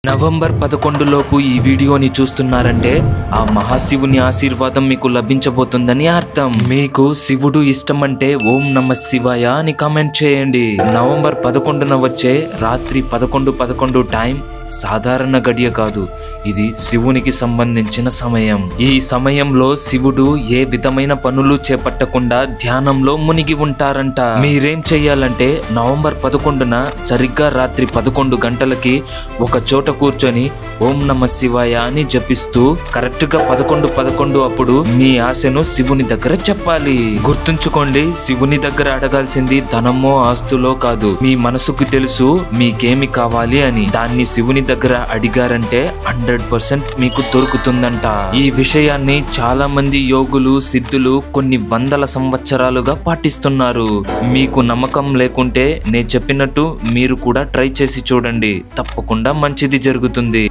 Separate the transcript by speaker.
Speaker 1: November 11 లోపు ఈ వీడియోని చూస్తున్నారంటే ఆ మహాశివుని ఆశీర్వాదం మీకు లభించబోతుందని అర్థం. మీకు శివుడు ఇష్టం అంటే ఓం నమః శివాయ అని కామెంట్ చేయండి. నవంబర్ 11న వచ్చే రాత్రి 11:11 టైం సాధారణ గడియ కాదు, ఇది శివునికి సంబంధించిన సమయం. ఈ సమయంలో శివుడు ఏ విధమైన పనులు చేపట్టకుండా ధ్యానంలో మునిగి ఉంటారంట. మీరేం చెయ్యాలంటే నవంబర్ 11న సరిగ్గా రాత్రి 11 గంటలకి ఒక చోట కూర్చొని ఓం నమః శివాయ అని జపిస్తూ కరెక్ట్ గా 11:11 అప్పుడు మీ ఆశను శివుని దగ్గర చెప్పాలి. గుర్తుంచుకోండి, శివుని దగ్గర అడగాల్సింది ధనమో ఆస్తులో కాదు, మీ మనసుకు తెలుసు మీకేమి కావాలి అని. దాన్ని శివుని దగ్గర అడిగారంటే 100% మీకు దొరుకుతుందంట. ఈ విషయాన్ని చాలా మంది యోగులు సిద్ధులు కొన్ని వందల సంవత్సరాలుగా పాటిస్తున్నారు. మీకు నమ్మకం లేకుంటే నేను చెప్పినట్టు మీరు కూడా ట్రై చేసి చూడండి, తప్పకుండా మంచిది జరుగుతుంది.